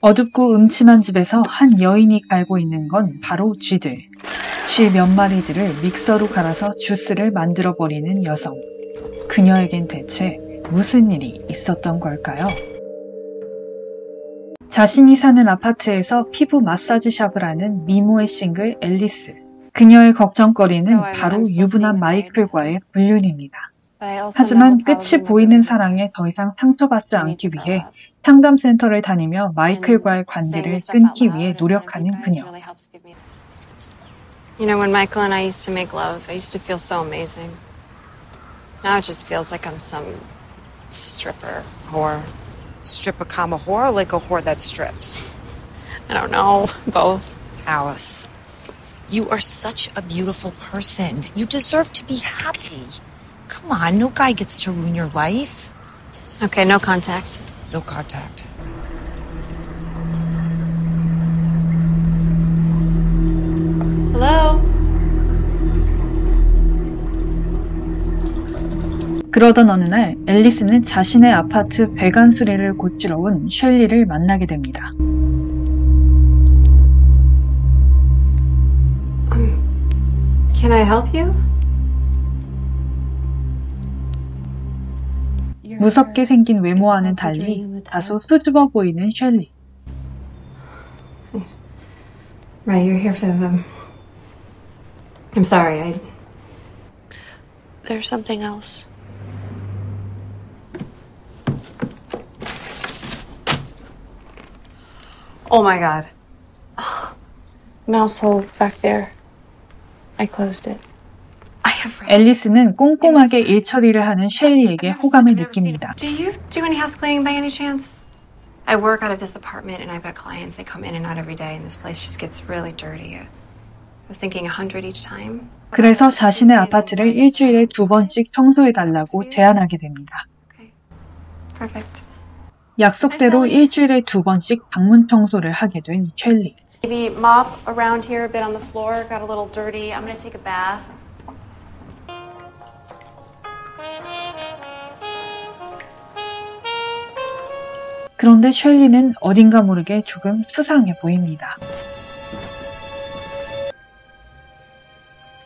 어둡고 음침한 집에서 한 여인이 갈고 있는 건 바로 쥐들. 쥐 몇 마리들을 믹서로 갈아서 주스를 만들어버리는 여성. 그녀에겐 대체 무슨 일이 있었던 걸까요? 자신이 사는 아파트에서 피부 마사지 샵을 하는 미모의 싱글 앨리스. 그녀의 걱정거리는 바로 유부남 마이클과의 불륜입니다. 하지만 끝이 보이는 사랑에 더 이상 상처받지 않기 위해 상담센터를 다니며 마이클과의 관계를 끊기 위해 노력하는 그녀. You know, when Michael and I used to make love, I used to feel so amazing. Now it just feels like I'm some stripper whore. Stripper comma whore or like a whore that strips? I don't know, both. Alice, you are such a beautiful person. You deserve to be happy. Come on, no guy gets to ruin your life. Okay, no contact. No contact. Hello? 그러던 어느 날 앨리스는 자신의 아파트 배관 수리를 고치러 온 셸리를 만나게 됩니다. Can I help you? 무섭게 생긴 외모와는 달리 다소 수줍어 보이는 셸리. Right, you're here for them. I'm sorry, There's something else. Oh my god. Mouse hole back there. I closed it. 앨리스는 꼼꼼하게 일 처리를 하는 셸리에게 호감을 느낍니다. Do you do any house cleaning by any chance? I work out of this apartment and I've got clients. They come in and out every day and this place just gets really dirty. I was thinking 100 each time. 그래서 자신의 아파트를 일주일에 2번씩 청소해달라고 제안하게 됩니다. Okay. Perfect. 약속대로 일주일에 2번씩 방문 청소를 하게 된 셸리. Maybe mop around here a bit on the floor. Got a little dirty. I'm gonna take a bath. 그런데 셸리는 어딘가 모르게 조금 수상해 보입니다.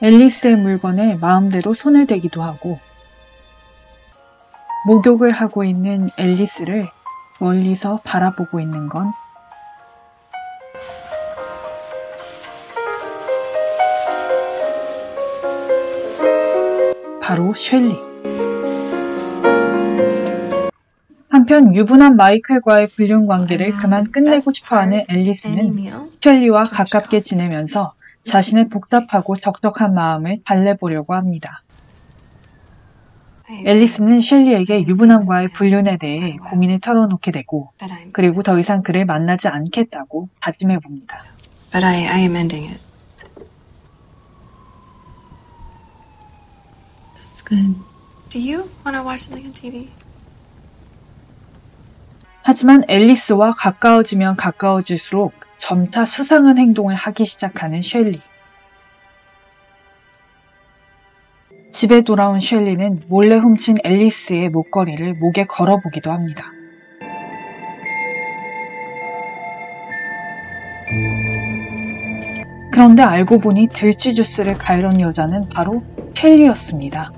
앨리스의 물건에 마음대로 손을 대기도 하고 목욕을 하고 있는 앨리스를 멀리서 바라보고 있는 건 바로 셸리. 한편 유부남 마이클과의 불륜 관계를 그만 끝내고 싶어하는 앨리스는 셸리와 가깝게 지내면서 자신의 복잡하고 적적한 마음을 달래보려고 합니다. 앨리스는 셸리에게 유부남과의 불륜에 대해 고민을 털어놓게 되고 그리고 더 이상 그를 만나지 않겠다고 다짐해봅니다. But I am ending it. That's good. Do you want to watch something on TV? 하지만 앨리스와 가까워지면 가까워질수록 점차 수상한 행동을 하기 시작하는 셸리. 집에 돌아온 셸리는 몰래 훔친 앨리스의 목걸이를 목에 걸어보기도 합니다. 그런데 알고 보니 들쥐 주스를 갈던 여자는 바로 셸리였습니다.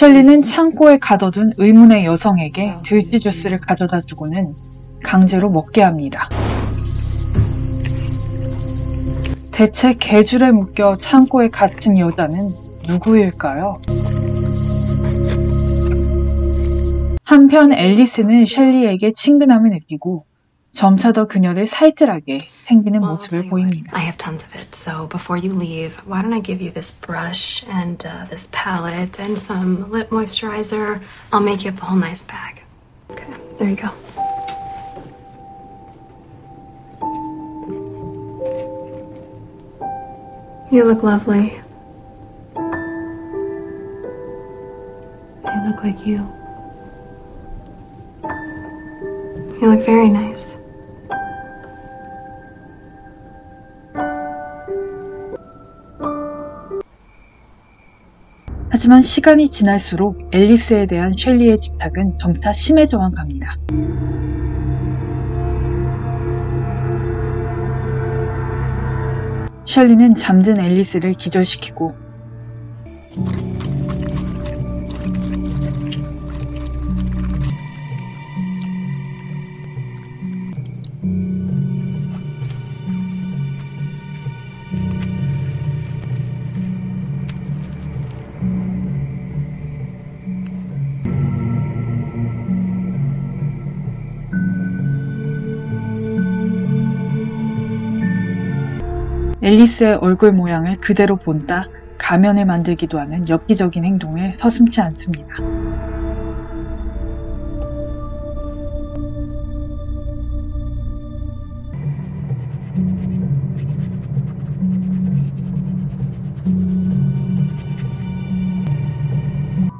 셸리는 창고에 가둬둔 의문의 여성에게 들쥐 주스를 가져다 주고는 강제로 먹게 합니다. 대체 개줄에 묶여 창고에 갇힌 여자는 누구일까요? 한편 앨리스는 셸리에게 친근함을 느끼고 점차 더 그녀를 살뜰하게 챙기는 모습을 보입니다. I have tons of it. So before you leave, why don't I give you this brush and this palette and some lip moisturizer? I'll make you up a whole nice bag. Okay, there you go. You look lovely. You look like you. You look very nice. 하지만 시간이 지날수록 앨리스에 대한 셸리의 집착은 점차 심해져만 갑니다. 셸리는 잠든 앨리스를 기절시키고 앨리스의 얼굴 모양을 그대로 본따 가면을 만들기도 하는 엽기적인 행동을 서슴지 않습니다.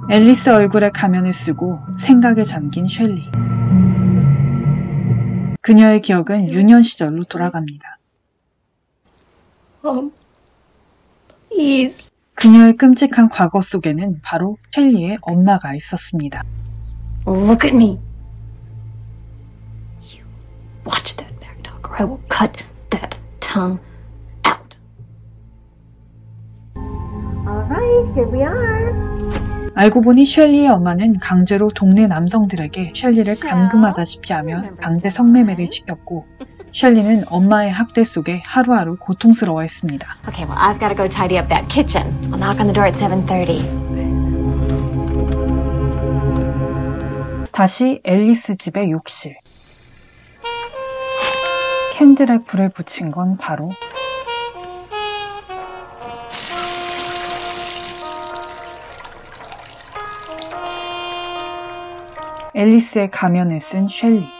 앨리스 얼굴에 가면을 쓰고 생각에 잠긴 셸리. 그녀의 기억은 유년 시절로 돌아갑니다. Please. 그녀의 끔찍한 과거 속에는 바로 셸리의 엄마가 있었습니다. Look at me. You watch that back talk or I will cut that tongue out. Alright, here we are. 알고 보니 셸리의 엄마는 강제로 동네 남성들에게 셸리를 감금하다시피 하며 강제 성매매를 시켰고 셸리는 엄마의 학대 속에 하루하루 고통스러워했습니다. Okay, well, I've got to go tidy up that kitchen. I'll knock on the door at 7:30. 다시 앨리스 집의 욕실. 캔들에 불을 붙인 건 바로 앨리스의 가면을 쓴 셸리.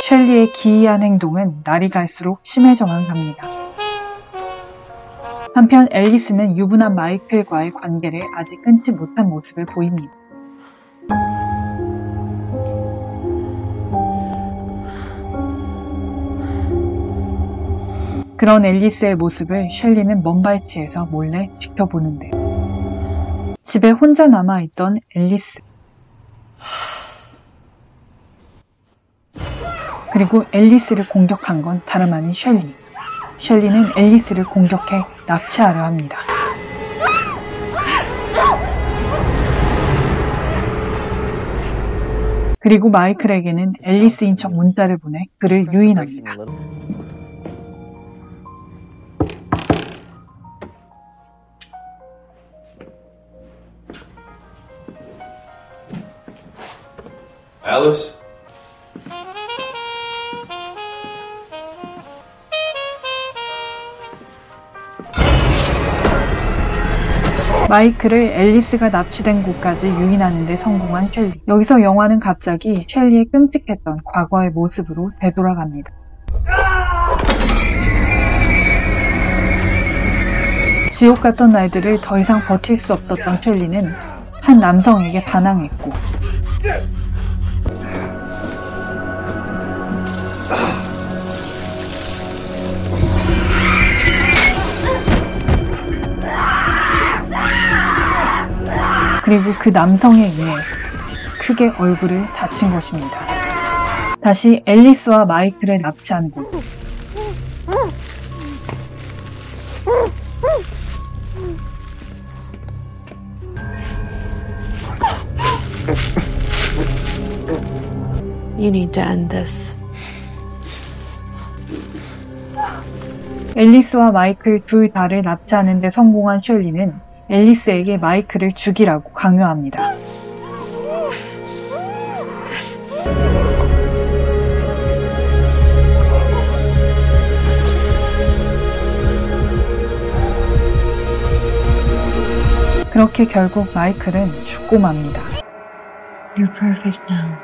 셸리의 기이한 행동은 날이 갈수록 심해져만 갑니다. 한편 앨리스는 유부남 마이클과의 관계를 아직 끊지 못한 모습을 보입니다. 그런 앨리스의 모습을 셸리는 먼발치에서 몰래 지켜보는데 집에 혼자 남아있던 앨리스 그리고 앨리스를 공격한 건 다름 아닌 셸리. 셸리는 앨리스를 공격해 납치하려 합니다. 그리고 마이클에게는 앨리스인 척 문자를 보내 그를 유인합니다. Alice? 마이클을 앨리스가 납치된 곳까지 유인하는 데 성공한 셸리. 여기서 영화는 갑자기 셸리의 끔찍했던 과거의 모습으로 되돌아갑니다. 지옥 같던 날들을 더 이상 버틸 수 없었던 셸리는 한 남성에게 반항했고 그리고 그 남성에 의해 크게 얼굴을 다친 것입니다. 다시 앨리스와 마이클을 납치한 곳. You need to end this. 앨리스와 마이클 둘 다를 납치하는 데 성공한 셸리는 앨리스에게 마이클을 죽이라고 강요합니다. 그렇게 결국 마이클은 죽고 맙니다. You're perfect now.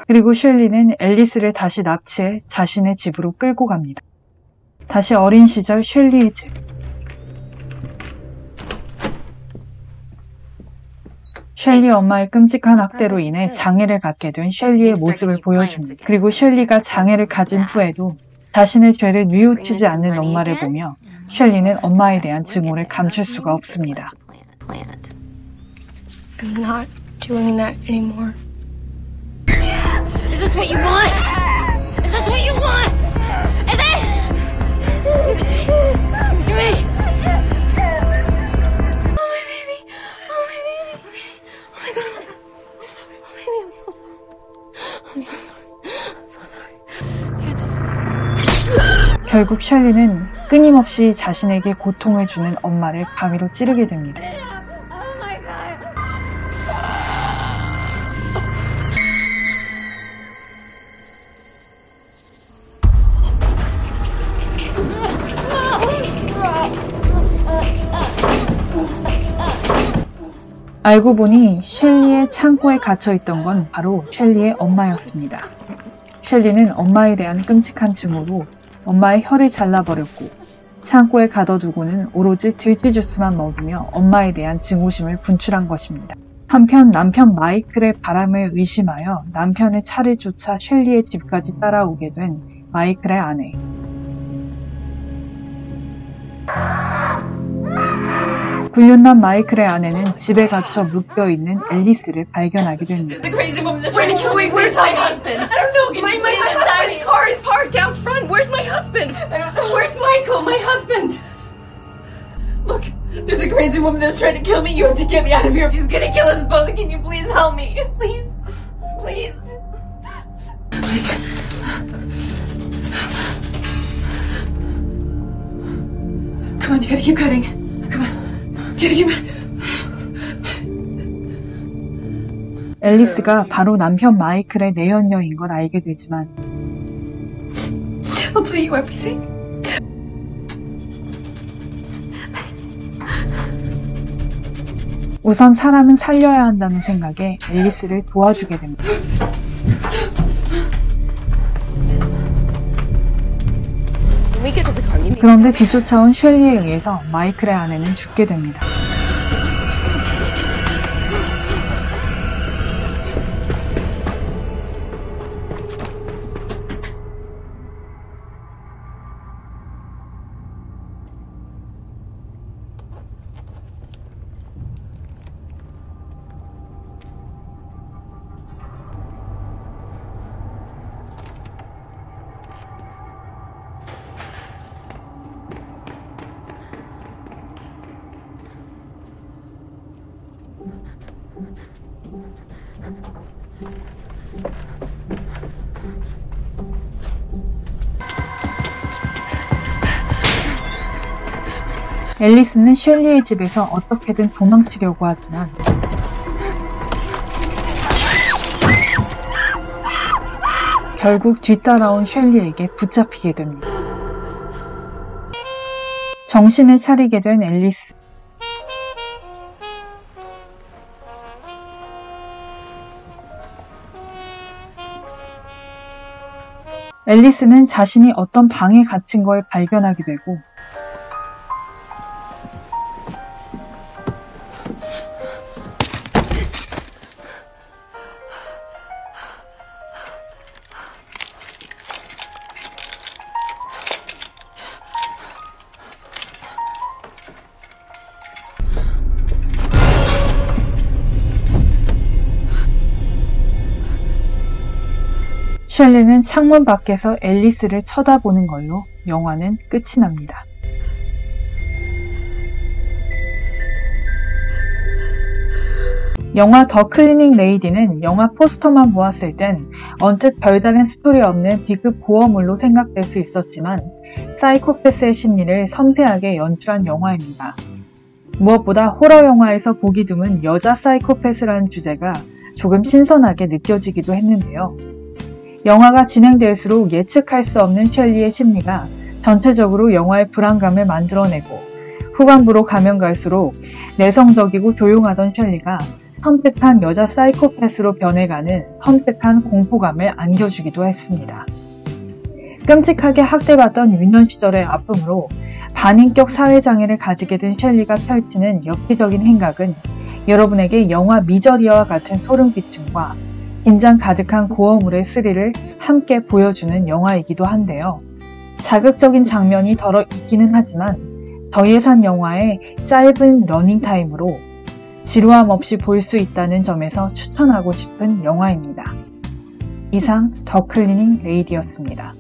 그리고 셸리는 앨리스를 다시 납치해 자신의 집으로 끌고 갑니다. 다시 어린 시절 셸리의 집. 셸리 엄마의 끔찍한 학대로 인해 장애를 갖게 된 셸리의 모습을 보여줍니다. 그리고 셸리가 장애를 가진 후에도 자신의 죄를 뉘우치지 않는 엄마를 보며 셸리는 엄마에 대한 증오를 감출 수가 없습니다. I'm not doing that anymore. Is this what you want? Is this what you want? Is it? Give it to me. Oh my baby. Oh my baby. Oh my god. Oh baby, I'm so sorry. I'm so sorry. I'm so sorry. 결국 셸리는 끊임없이 자신에게 고통을 주는 엄마를 가위로 찌르게 됩니다. Oh my god. 알고 보니 셸리의 창고에 갇혀있던 건 바로 셸리의 엄마였습니다. 셸리는 엄마에 대한 끔찍한 증오로 엄마의 혀를 잘라버렸고 창고에 가둬두고는 오로지 들쥐 주스만 먹이며 엄마에 대한 증오심을 분출한 것입니다. 한편 남편 마이클의 바람을 의심하여 남편의 차를 쫓아 셸리의 집까지 따라오게 된 마이클의 아내. 불륜남 마이클의 아내는 집에 갇혀 묶여있는 앨리스를 발견하게 됩니다. The crazy woman that's trying to kill me. Where's my husband? I don't know. My husband's car is parked out front. Where's my husband? I don't know. Where's Michael? My husband. Look, there's a crazy woman that's trying to kill me. You have to get me out of here. She's gonna kill us both. Can you please help me? Please. Please. Please. Come on, you gotta keep cutting. Come on. You gotta keep... 앨리스가 바로 남편 마이클의 내연녀인 걸 알게 되지만 I'll tell you everything. 우선 사람은 살려야 한다는 생각에 앨리스를 도와주게 됩니다. 그런데 뒤쫓아온 셸리에 의해서 마이클의 아내는 죽게 됩니다. 앨리스는 셸리의 집에서 어떻게든 도망치려고 하지만 결국 뒤따라온 셸리에게 붙잡히게 됩니다. 정신을 차리게 된 앨리스. 앨리스는 자신이 어떤 방에 갇힌 걸 발견하게 되고 셸리는 창문 밖에서 앨리스를 쳐다보는 걸로 영화는 끝이 납니다. 영화 더 클리닝 레이디는 영화 포스터만 보았을 땐 언뜻 별다른 스토리 없는 B급 고어물로 생각될 수 있었지만 사이코패스의 심리를 섬세하게 연출한 영화입니다. 무엇보다 호러 영화에서 보기 드문 여자 사이코패스라는 주제가 조금 신선하게 느껴지기도 했는데요. 영화가 진행될수록 예측할 수 없는 셸리의 심리가 전체적으로 영화의 불안감을 만들어내고 후반부로 가면 갈수록 내성적이고 조용하던 셸리가 섬뜩한 여자 사이코패스로 변해가는 섬뜩한 공포감을 안겨주기도 했습니다. 끔찍하게 학대받던 유년 시절의 아픔으로 반인격 사회장애를 가지게 된 셸리가 펼치는 엽기적인 행각은 여러분에게 영화 미저리어와 같은 소름끼침과 긴장 가득한 고어물의 스릴을 함께 보여주는 영화이기도 한데요. 자극적인 장면이 덜어 있기는 하지만 저예산 영화의 짧은 러닝타임으로 지루함 없이 볼 수 있다는 점에서 추천하고 싶은 영화입니다. 이상 더 클리닝 레이디였습니다.